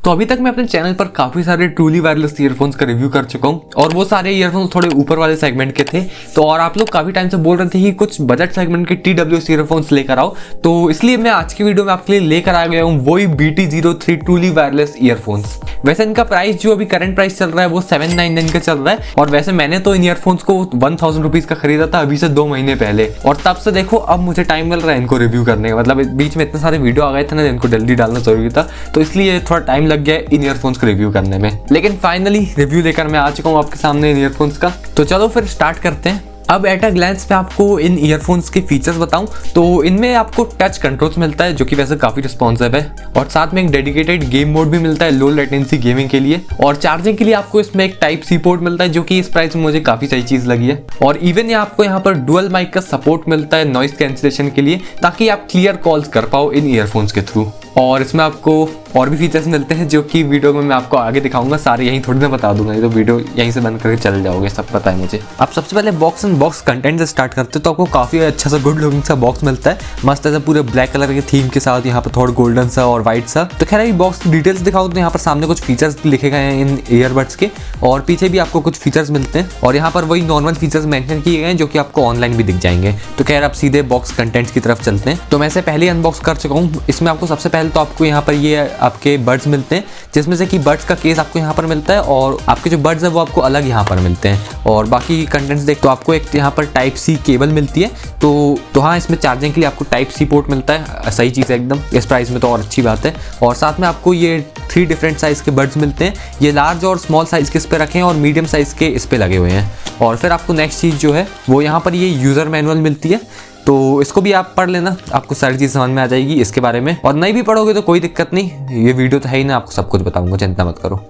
तो अभी तक मैं अपने चैनल पर काफी सारे ट्रूली वायरलेस ईयरफोन्स का रिव्यू कर चुका हूँ और वो सारे ईयरफोन्स थोड़े ऊपर वाले सेगमेंट के थे। तो और आप लोग काफी टाइम से बोल रहे थे कि कुछ बजट सेगमेंट के TWS ईयरफोन्स लेकर आओ, तो इसलिए मैं आज की वीडियो में आपके लिए लेकर आ गया हूँ वही BT03 ट्रूली वायरलेस ईयरफोन्स। वैसे इनका प्राइस जो अभी करंट प्राइस चल रहा है वो 799 का चल रहा है और वैसे मैंने तो इन ईयरफोन्स को 1000 रुपीज का खरीदा था अभी से 2 महीने पहले, और तब से देखो अब मुझे टाइम मिल रहा है इनको रिव्यू करने का। मतलब बीच में इतने सारे वीडियो आ गए थे ना, इनको जल्दी डालना जरूरी था, तो इसलिए थोड़ा टाइम लग गया इन ईयरफोन्स को रिव्यू करने में। लेकिन फाइनली रिव्यू लेकर मैं आ चुका हूँ आपके सामने इन ईयरफोन्स का। तो चलो फिर स्टार्ट करते हैं। अब एट अ ग्लैंस पे आपको इन ईयरफोन्स के फीचर्स बताऊं तो इनमें आपको टच कंट्रोल्स मिलता है जो कि वैसे काफी रिस्पॉन्सिव है, और साथ में एक डेडिकेटेड गेम मोड भी मिलता है लो लेटेंसी गेमिंग के लिए, और चार्जिंग के लिए आपको इसमें एक टाइप सी पोर्ट मिलता है जो कि इस प्राइस में मुझे काफी सही चीज लगी है। और इवन आपको यहाँ पर डुअल माइक का सपोर्ट मिलता है नॉइस कैंसिलेशन के लिए, ताकि आप क्लियर कॉल्स कर पाओ इन ईयरफोन्स के थ्रू। और इसमें आपको और भी फीचर्स मिलते हैं जो कि वीडियो में मैं आपको आगे दिखाऊंगा, सारे यहीं थोड़ी देर बता दूंगा, ये तो वीडियो यहीं से बंद करके चले जाओगे, सब पता है मुझे। अब सबसे पहले बॉक्स एंड बॉक्स कंटेंट से स्टार्ट करते हैं तो आपको काफी अच्छा सा गुड लुकिंग सा बॉक्स मिलता है, मस्त ऐसा पूरे ब्लैक कलर के थीम के साथ, यहाँ पर थोड़ा गोल्डन सा और व्हाइट सा। तो खैर बॉक्स की डिटेल्स दिखाओ तो यहाँ पर सामने कुछ फीचर्स लिखे गए हैं इन ईयरबड्स के, और पीछे भी आपको कुछ फीचर्स मिलते हैं, और यहाँ पर वही नॉर्मल फीचर्स मेंशन किए गए हैं जो कि आपको ऑनलाइन भी दिख जाएंगे। तो खैर अब सीधे बॉक्स कंटेंट्स की तरफ चलते हैं। तो मैं इसे पहले अनबॉक्स कर चुका हूँ। इसमें आपको सबसे पहले तो आपको यहाँ पर ये आपके बड्स मिलते हैं, जिसमें से कि बड्स का केस आपको यहाँ पर मिलता है और आपके जो बड्स है वो आपको अलग यहाँ पर मिलते हैं। और बाकी कंटेंट्स देख तो आपको एक यहाँ पर टाइप सी केबल मिलती है, तो हाँ इसमें चार्जिंग के लिए आपको टाइप सी पोर्ट मिलता है, सही चीज़ है एकदम इस प्राइस में तो और अच्छी बात है। और साथ में आपको ये 3 डिफरेंट साइज़ के बड्स मिलते हैं, ये लार्ज और स्मॉल साइज़ के इस पे रखे हैं और मीडियम साइज़ के इस पे लगे हुए हैं। और फिर आपको नेक्स्ट चीज़ जो है वो यहाँ पर ये यूज़र मैनुअल मिलती है, तो इसको भी आप पढ़ लेना, आपको सारी चीज़ समझ में आ जाएगी इसके बारे में, और नहीं भी पढ़ोगे तो कोई दिक्कत नहीं, ये वीडियो तो है ही ना, आपको सब कुछ बताऊंगा, चिंता मत करो।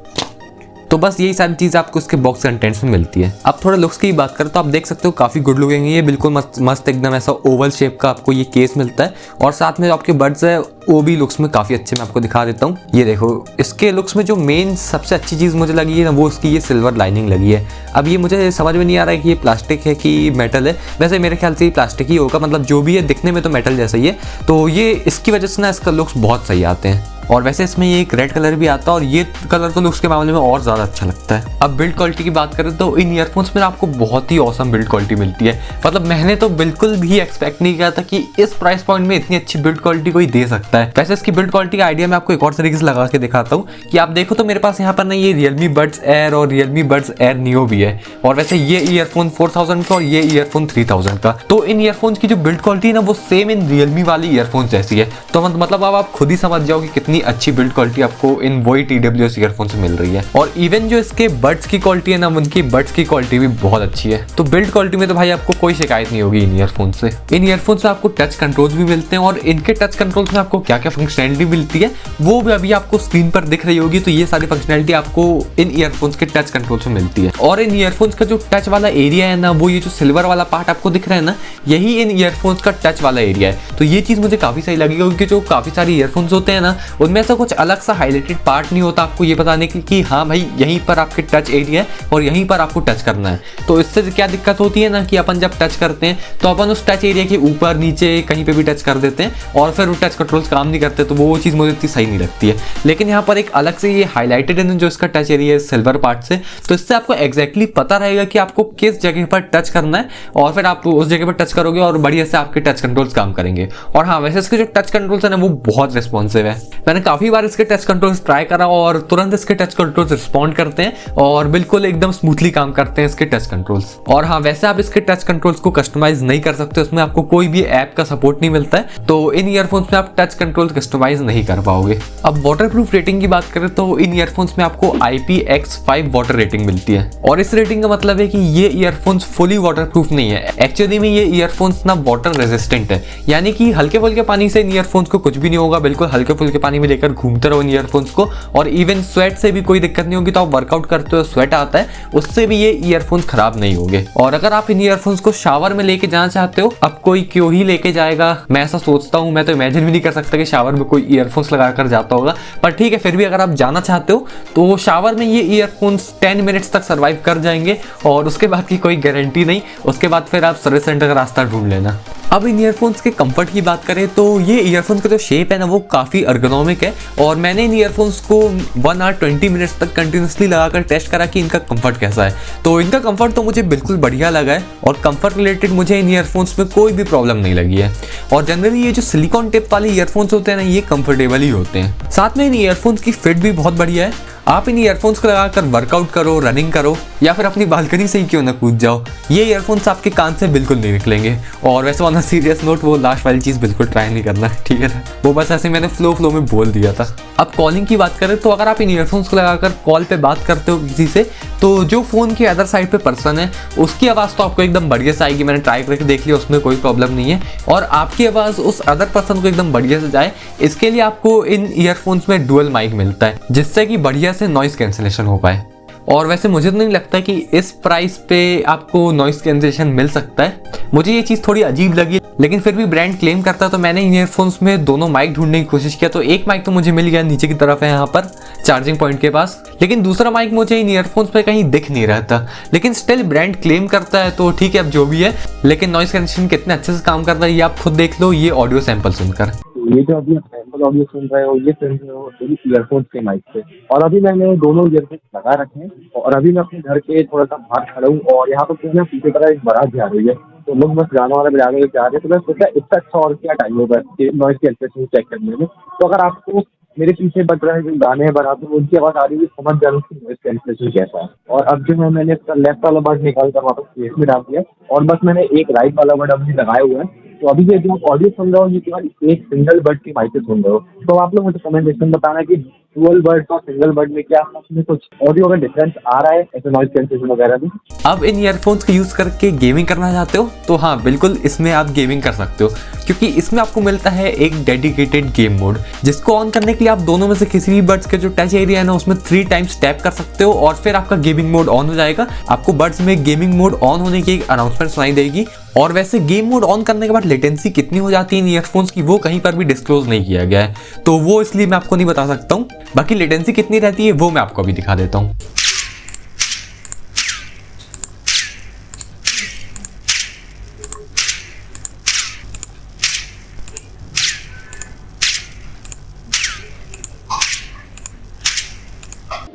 तो बस यही सारी चीज़ आपको इसके बॉक्स कंटेंट्स में मिलती है। अब थोड़ा लुक्स की बात करें तो आप देख सकते हो काफ़ी गुड लुकिंग है ये, बिल्कुल मस्त एकदम ऐसा ओवल शेप का आपको ये केस मिलता है, और साथ में आपके बड्स है वो भी लुक्स में काफ़ी अच्छे, मैं आपको दिखा देता हूँ। ये देखो इसके लुक्स में जो मेन सबसे अच्छी चीज़ मुझे लगी है ना वो इसकी ये सिल्वर लाइनिंग लगी है। अब ये मुझे समझ में नहीं आ रहा है कि ये प्लास्टिक है कि मेटल है, वैसे मेरे ख्याल से ये प्लास्टिक ही होगा, मतलब जो भी है दिखने में तो मेटल जैसा ही है, तो ये इसकी वजह से ना इसका लुक्स बहुत सही आते हैं। और वैसे इसमें ये एक रेड कलर भी आता है और ये कलर तो लुक्स के मामले में और ज़्यादा अच्छा लगता है। अब बिल्ड क्वालिटी की बात करें तो इन ईयरफोन्स में आपको बहुत ही औसम बिल्ड क्वालिटी मिलती है। मतलब मैंने तो बिल्कुल भी एक्सपेक्ट नहीं किया था कि इस प्राइस पॉइंट में इतनी अच्छी बिल्ड क्वालिटी कोई दे सकता है। वैसे इसकी बिल्ड क्वालिटी का आइडिया मैं आपको एक और तरीके से लगा के दिखाता हूँ कि आप देखो तो मेरे पास यहाँ पर ना ये Realme Buds Air और Realme Buds Air Neo भी है, और वैसे ये ईयरफोन 4000 का और ये ईयरफोन 3000 का। तो इन ईयरफोन्स की जो बिल्ड क्वालिटी है ना वो सेम इन Realme वाली ईयरफोन्स जैसी है, तो मतलब अब आप खुद ही समझ जाओ कि कितनी अच्छी बिल्ड क्वालिटी आपको इन वही TWS ईयरफोन से मिल रही है। और इवन जो इसके बड्स की क्वालिटी है ना, उनकी बड्स की क्वालिटी भी बहुत अच्छी है। तो बिल्ड क्वालिटी में तो भाई आपको कोई शिकायत नहीं होगी इन ईयरफोन से। इन ईयरफोन्स में आपको टच कंट्रोल्स भी मिलते हैं, और इनके टच कंट्रोल्स में आपको क्या क्या फंक्शनैलिटी मिलती है वो भी अभी आपको स्क्रीन पर दिख रही होगी। तो ये सारी फंक्शनैलिटी आपको इन ईयरफोन्स के टच कंट्रोल्स में मिलती है। और इन ईयरफोन्स का जो टच वाला एरिया है ना, वो ये जो सिल्वर वाला पार्ट आपको दिख रहा है ना, यही इन ईयरफोन्स का टच वाला एरिया है। तो ये चीज़ मुझे काफ़ी सही लगी, क्योंकि जो काफ़ी सारे ईयरफोन्स होते हैं ना उनमें से कुछ अलग सा हाईलाइटेड पार्ट नहीं होता आपको ये बताने की कि हाँ भाई यहीं पर आपके टच एरिया है और यहीं पर आपको टच करना है। तो इससे क्या दिक्कत होती है ना कि अपन जब टच करते हैं तो अपन उस टच एरिया के ऊपर नीचे कहीं पे भी टच कर देते हैं और फिर वो टच कंट्रोल्स काम नहीं करते, तो वो चीज़ मुझे इतनी सही नहीं लगती है। लेकिन यहाँ पर एक अलग से ये हाईलाइटेड है जो इसका टच एरिया है सिल्वर पार्ट से, तो इससे आपको एग्जैक्टली पता रहेगा कि आपको किस जगह पर टच करना है, और फिर आप उस जगह पर टच करोगे और बढ़िया से आपके टच कंट्रोल्स काम करेंगे। और हाँ वैसे इसके जो टच कंट्रोल्स है ना वो बहुत रिस्पॉन्सिव है। मैंने काफ़ी बार इसके टच कंट्रोल्स ट्राई करा और तुरंत इसके टच कंट्रोल्स रिस्पॉन्ड करते हैं और बिल्कुल एकदम स्मूथली काम करते हैं इसके टच कंट्रोल्स। और हाँ वैसे आप इसके टच कंट्रोल्स को कस्टमाइज नहीं कर सकते, उसमें आपको कोई भी ऐप का सपोर्ट नहीं मिलता है, तो इन ईयरफोन्स में आप टच कंट्रोल्स कस्टमाइज नहीं कर पाओगे। अब वाटरप्रूफ रेटिंग की बात करें तो इन ईयरफोन्स में आपको IPX5 वाटर रेटिंग मिलती है, और इस रेटिंग का मतलब है कि ये ईयरफोन्स फुली वाटरप्रूफ नहीं है। एक्चुअली में ये ईयरफोन्स ना वाटर रेजिस्टेंट है, यानी कि हल्के फुल्के पानी से इन ईयरफोन्स को कुछ भी नहीं होगा, बिल्कुल हल्के फुल्के पानी में लेकर घूमते रहो इन ईयरफोन्स को, और इवन स्वेट से भी कोई दिक्कत नहीं होगी। तो आप वर्कआउट करते हो स्वेट आता है, उससे भी ये ईयरफोन्स खराब नहीं होंगे। और अगर आप इन ईयरफोन्स को शावर में लेके जाना चाहते हो, अब कोई क्यों ही लेके जाएगा, मैं ऐसा सोचता हूँ, मैं तो इमेजिन भी नहीं कर सकता कि शावर में कोई ईयरफोन्स लगाकर जाता होगा, पर ठीक है फिर भी अगर आप जाना चाहते हो तो शावर में ये ईयरफोन्स 10 मिनट्स तक सर्वाइव कर जाएंगे, और उसके बाद की कोई गारंटी नहीं, उसके बाद फिर आप सर्विस सेंटर का रास्ता ढूंढ लेना। अब इन ईयरफोन्स के कंफर्ट की बात करें तो ये ईयरफोन्स का जो शेप है ना वो काफ़ी अर्गोनॉमिक है और मैंने इन ईयरफोन्स को 1 आवर 20 मिनट्स तक कंटिन्यूसली लगाकर टेस्ट करा कि इनका कंफर्ट कैसा है। तो इनका कंफर्ट तो मुझे बिल्कुल बढ़िया लगा है और कंफर्ट रिलेटेड मुझे इन ईयरफोन्स में कोई भी प्रॉब्लम नहीं लगी है। और जनरली ये जो सिलिकॉन टिप वाले ईयरफोन्स होते हैं ना ये कंफर्टेबल ही होते हैं। साथ में इन ईयरफोन्स की फिट भी बहुत बढ़िया है। आप इन ईयरफोन्स को लगाकर वर्कआउट करो, रनिंग करो या फिर अपनी बालकनी से ही क्यों ना कूद जाओ, ये ईयरफोन्स आपके कान से बिल्कुल नहीं निकलेंगे। और वैसे ऑन अ सीरियस नोट वो लास्ट वाली चीज़ बिल्कुल ट्राई नहीं करना, ठीक है ना, वो बस ऐसे मैंने फ्लो में बोल दिया था। अब कॉलिंग की बात करें तो अगर आप इन ईयरफोन्स को लगाकर कॉल पे बात करते हो किसी से तो जो फ़ोन के अदर साइड पे पर्सन है उसकी आवाज़ तो आपको एकदम बढ़िया से आएगी। मैंने ट्राई करके देख लिया, उसमें कोई प्रॉब्लम नहीं है। और आपकी आवाज़ उस अदर पर्सन को एकदम बढ़िया से जाए इसके लिए आपको इन ईयरफोन्स में डुअल माइक मिलता है जिससे कि बढ़िया से नॉइस कैंसिलेशन हो पाए। और वैसे मुझे तो नहीं लगता कि इस प्राइस पे आपको नॉइस कैंसिलेशन मिल सकता है, मुझे ये चीज़ थोड़ी अजीब लगी। लेकिन फिर भी ब्रांड क्लेम करता है तो मैंने इन ईयरफोन्स में दोनों माइक ढूंढने की कोशिश किया तो एक माइक तो मुझे मिल गया, नीचे की तरफ है यहाँ पर चार्जिंग पॉइंट के पास, लेकिन दूसरा माइक मुझे इन ईयरफोन्स पे कहीं दिख नहीं रहा था। लेकिन स्टिल ब्रांड क्लेम करता है तो ठीक है, अब जो भी है। लेकिन नॉइस कैंसिलेशन कितने अच्छे से काम करता है ये आप खुद देख लो ये ऑडियो सैंपल सुनकर। ये जो अभी आप सैंपल ऑडियो सुन रहे हो ये सुन रहे हो ईयरफोन्स के माइक से। और अभी मैंने दोनों ईयरफोन्स लगा रखे हैं और अभी मैं अपने घर के थोड़ा सा बाहर खड़ा हूँ और यहाँ पर ना पीछे तरह एक बारात जा रही है तो लोग बस गाना वाला बजाने जा रहे हैं। तो मैं सोचा इससे अच्छा और क्या टाइम होगा नॉइस कैंसिलेशन चेक करने में। तो अगर आपको मेरे पीछे बज रहे जो गाने हैं बारात में उनकी आवाज़ आ रही है समझ जा रहा हूँ नॉइस कैंसिलेशन कैसा है। और अब जो है मैंने इसका लेफ्ट वाला बर्ड निकाल कर वापस केस में डाल दिया और बस मैंने एक राइट वाला बर्ड अभी लगाया हुआ है। तो अभी ये जो आप ऑडियो सुन रहे हो ये केवल एक सिंगल बर्ड की माइक से सुन रहे हो। तो आप लोग मुझे कमेंट सेक्शन में बताना कि डुअल बर्ड और सिंगल बर्ड में क्या उसमें कुछ ऑडियो का डिफरेंस आ रहा है ऐसे नॉइस कैंसिलेशन वगैरह में। अब इन ईयरफोन्स का यूज़ करके गेमिंग करना चाहते हो तो हाँ बिल्कुल इसमें आप गेमिंग कर सकते हो क्योंकि इसमें आपको मिलता है एक डेडिकेटेड गेम मोड जिसको ऑन करने के लिए आप दोनों में से किसी भी बर्ड्स के जो टच एरिया है ना उसमें 3 टाइम्स टैप कर सकते हो और फिर आपका गेमिंग मोड ऑन हो जाएगा। आपको बर्ड्स में गेमिंग मोड ऑन होने की एक अनाउंसमेंट सुनाई देगी। और वैसे गेम मोड ऑन करने के बाद लेटेंसी कितनी हो जाती है इन ईयरफोन्स की वो कहीं पर भी डिस्क्लोज नहीं किया गया है तो वो इसलिए मैं आपको नहीं बता सकता हूँ। बाकी लेटेंसी कितनी रहती है वो मैं आपको अभी दिखा देता हूँ।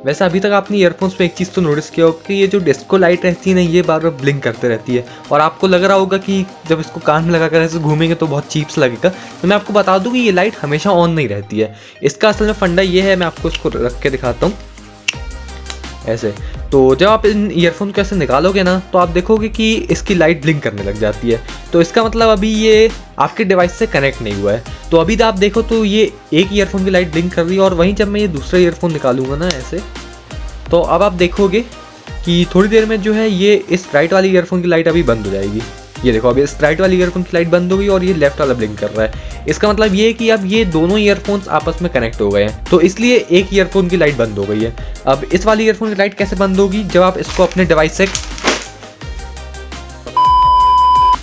वैसे अभी तक आपने ईयरफोन्स में एक चीज़ तो नोटिस किया होगा कि ये जो डिस्को लाइट रहती है ना ये बार बार ब्लिंक करते रहती है और आपको लग रहा होगा कि जब इसको कान में लगा कर ऐसे घूमेंगे तो बहुत चीप लगेगा। तो मैं आपको बता दूं कि ये लाइट हमेशा ऑन नहीं रहती है। इसका असल में फंडा ये है, मैं आपको इसको रख के दिखाता हूँ ऐसे। तो जब आप इन ईयरफोन को ऐसे निकालोगे ना तो आप देखोगे कि इसकी लाइट ब्लिंक करने लग जाती है। तो इसका मतलब अभी ये आपके डिवाइस से कनेक्ट नहीं हुआ है। तो अभी आप देखो तो ये एक ईयरफोन की लाइट ब्लिंक कर रही है और वहीं जब मैं ये दूसरा ईयरफोन निकालूंगा ना ऐसे तो अब आप देखोगे कि थोड़ी देर में जो है ये इस राइट वाली ईयरफोन की लाइट अभी बंद हो जाएगी। ये देखो अभी इस राइट वाली ईयरफोन की लाइट बंद हो गई और ये लेफ्ट वाला ब्लिंक कर रहा है। इसका मतलब ये है कि अब ये दोनों ईयरफोन्स आपस में कनेक्ट हो गए हैं तो इसलिए एक ईयरफोन की लाइट बंद हो गई है। अब इस वाली ईयरफोन की लाइट कैसे बंद होगी जब आप इसको अपने डिवाइस से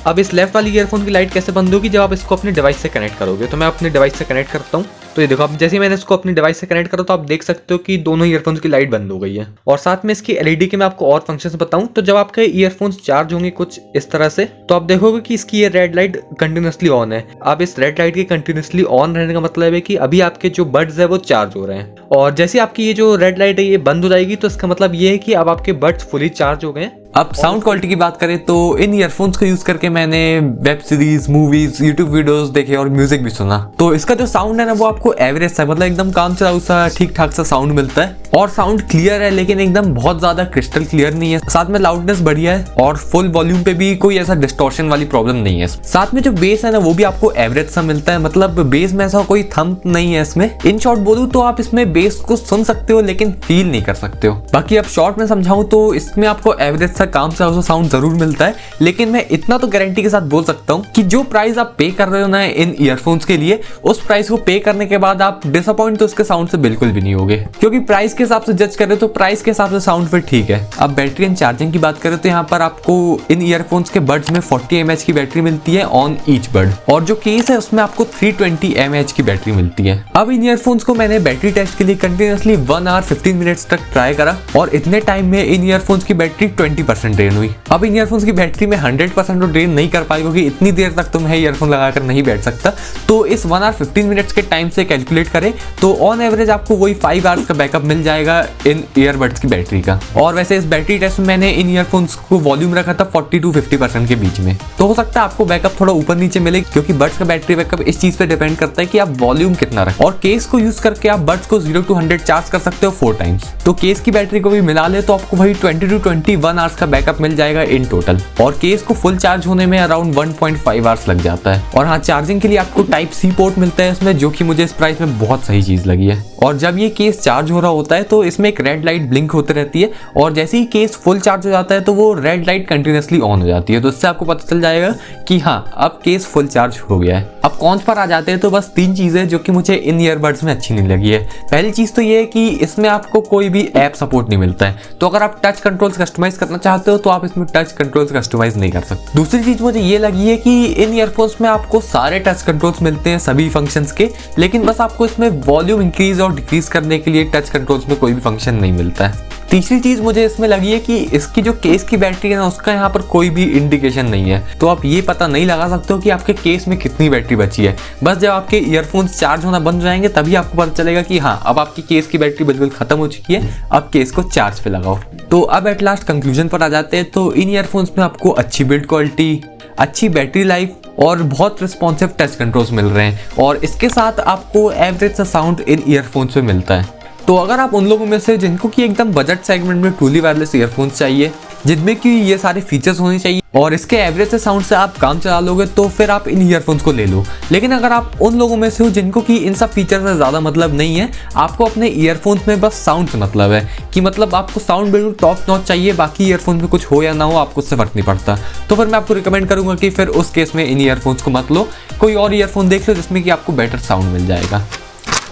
अब इस लेफ्ट वाली ईयरफोन की लाइट कैसे बंद होगी जब आप इसको अपने डिवाइस से कनेक्ट करोगे। तो मैं अपने डिवाइस से कनेक्ट करता हूँ। तो ये देखो अब जैसे ही मैंने इसको अपने डिवाइस से कनेक्ट करा तो आप देख सकते हो कि दोनों ईयरफोन्स की लाइट बंद हो गई है। और साथ में इसकी एलईडी के मैं आपको और फंक्शंस बताऊं तो जब आपके ईयरफोन्स चार्ज होंगे कुछ इस तरह से तो आप देखोगे कि इसकी ये रेड लाइट कंटिन्यूसली ऑन है। अब इस रेड लाइट के कंटिन्यूसली ऑन रहने का मतलब है कि अभी आपके जो बड्स है वो चार्ज हो रहे हैं। और जैसे आपकी ये जो रेड लाइट है ये बंद हो जाएगी तो इसका मतलब ये है कि अब आपके बड्स फुली चार्ज हो गए हैं। अब साउंड क्वालिटी की बात करें तो इन ईयरफोन्स को यूज करके मैंने web series, movies, YouTube videos देखे और म्यूजिक भी सुना। तो इसका जो साउंड है ना वो आपको एवरेज सा मतलब एकदम काम चलाऊ सा ठीक ठाक सा साउंड मिलता है और साउंड क्लियर है लेकिन एकदम बहुत ज्यादा क्रिस्टल क्लियर नहीं है। साथ में लाउडनेस बढ़िया है और फुल वॉल्यूम पे भी कोई ऐसा डिस्टॉर्शन वाली प्रॉब्लम नहीं है। साथ में जो बेस है ना वो भी आपको एवरेज सा मिलता है, मतलब बेस में ऐसा कोई थंप नहीं है इसमें। इन शॉर्ट बोलूं तो आप इसमें बेस को सुन सकते हो लेकिन फील नहीं कर सकते हो। बाकी अब शॉर्ट में समझाऊं तो इसमें आपको एवरेज सा काम चलाऊ सा साउंड जरूर मिलता है, लेकिन मैं इतना तो गारंटी के साथ बोल सकता हूँ कि जो प्राइस आप पे कर रहे हो ना इन ईयरफोन्स के लिए उस प्राइस को पे करने के बाद आप डिसअपॉइंट तो उसके साउंड से बिल्कुल भी नहीं होगे, क्योंकि प्राइस के हिसाब से जज करें तो प्राइस के हिसाब से साउंड फिर ठीक है। अब बैटरी एंड चार्जिंग की बात करें तो यहाँ पर आपको इन ईयरफोन्स के बड्स में 40 mAh की बैटरी मिलती है ऑन ईच बड और जो केस है उसमें आपको 320 mAh की बैटरी मिलती है। अब इन ईयरफोन्स को मैंने बैटरी टेस्ट के लिए कंटिन्यूअसली 1 आवर 15 मिनट्स तक ट्राई करा और इतने टाइम में इन ईयरफोन्स की बैटरी 50% ड्रेन हुई। अब इन ईयरफोन्स की बैटरी में 100% तो ड्रेन नहीं कर पाई, क्योंकि इतनी देर तक तुम्हें ईयरफोन लगाकर नहीं बैठ सकता। तो इस 1 आवर 15 मिनट्स के टाइम से कैलकुलेट करें तो ऑन एवरेज आपको वही 5 आवर्स का बैकअप मिल जाएगा इन ईयरबड्स की बैटरी का। और वैसे इस बैटरी टेस्ट में मैंने इन ईयरफोन्स को वॉल्यूम रखा था 40 to 50% के बीच में। तो हो सकता है आपको बैकअप थोड़ा ऊपर नीचे मिले, क्योंकि बड्स का बैटरी बैकअप इस चीज पे डिपेंड करता है कि आप वॉल्यूम कितना रखें। और केस को यूज करके आप बड्स को 0 to 100 चार्ज कर सकते हो 4 टाइम्स। तो केस की बैटरी को भी मिला ले तो आपको वही 20 to 21 आवर्स का बैकअप मिल जाएगा इन टोटल। और केस को फुल चार्ज होने में अराउंड 1.5 आवर्स लग जाता है। और हाँ, चार्जिंग के लिए आपको टाइप सी पोर्ट मिलता है इसमें, जो कि मुझे इस प्राइस में बहुत सही चीज लगी है। और जब ये केस चार्ज हो रहा होता है तो इसमें एक रेड लाइट ब्लिंक होती रहती है, और जैसे ही केस फुल चार्ज हो जाता है तो वो रेड लाइट कंटिन्यूसली ऑन हो जाती है। तो इससे आपको पता चल जाएगा कि हाँ, अब केस फुल चार्ज हो गया है। अब कॉन्स पर आ जाते हैं तो बस 3 चीजें जो कि मुझे इन ईयरबड्स में अच्छी नहीं लगी है। पहली चीज तो ये है कि इसमें आपको कोई भी ऐप सपोर्ट नहीं मिलता है। तो अगर आप टच कंट्रोल्स कस्टमाइज करना चाहते हो तो आप इसमें टच कंट्रोल्स कस्टमाइज नहीं कर सकते। दूसरी चीज मुझे ये लगी है कि इन ईयरफोन्स में आपको सारे टच कंट्रोल्स मिलते हैं सभी फंक्शंस के, लेकिन बस आपको इसमें वॉल्यूम इंक्रीज और डिक्रीज करने के लिए टच कंट्रोल्स में कोई भी फंक्शन नहीं मिलता है। तीसरी चीज मुझे इसमें लगी है कि इसकी जो केस की बैटरी है ना, उसका यहाँ पर कोई भी इंडिकेशन नहीं है। तो आप ये पता नहीं लगा सकते हो कि आपके केस में कितनी बैटरी बची है। बस जब आपके ईयरफोन्स चार्ज होना बंद हो जाएंगे तभी आपको पता चलेगा कि हाँ, अब आपकी केस की बैटरी बिल्कुल खत्म हो चुकी है, अब केस को चार्ज पे लगाओ। तो अब एट लास्ट कंक्लूजन पर आ जाते हैं। तो इन ईयरफोन्स में आपको अच्छी बिल्ड क्वालिटी, अच्छी बैटरी लाइफ और बहुत रिस्पॉन्सिव टच कंट्रोल्स मिल रहे हैं, और इसके साथ आपको एवरेज सा साउंड इन ईयरफोन्स में मिलता है। तो अगर आप उन लोगों में से जिनको कि एकदम बजट सेगमेंट में ट्रूली वायरलेस ईयरफोन्स चाहिए, जिनमें कि ये सारे फीचर्स होने चाहिए और इसके एवरेज से साउंड से आप काम चला लोगे, तो फिर आप इन ईयरफोन्स को ले लो। लेकिन अगर आप उन लोगों में से हो जिनको कि इन सब फीचर से ज़्यादा मतलब नहीं है, आपको अपने ईयरफोन्स में बस साउंड से मतलब है कि मतलब आपको साउंड बिल्कुल टॉप नॉच चाहिए, बाकी ईयरफोन्स में कुछ हो या ना हो आपको उससे फर्क नहीं पड़ता, तो फिर मैं आपको रिकमेंड करूँगा कि फिर उस केस में इन ईयरफोन्स को मत लो, कोई और ईयरफोन देख लो जिसमें कि आपको बेटर साउंड मिल जाएगा।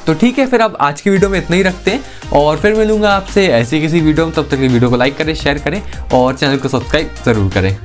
तो ठीक है, फिर अब आज की वीडियो में इतना ही रखते हैं, और फिर मिलूंगा आपसे ऐसी किसी वीडियो में। तब तक वीडियो को लाइक करें, शेयर करें और चैनल को सब्सक्राइब ज़रूर करें।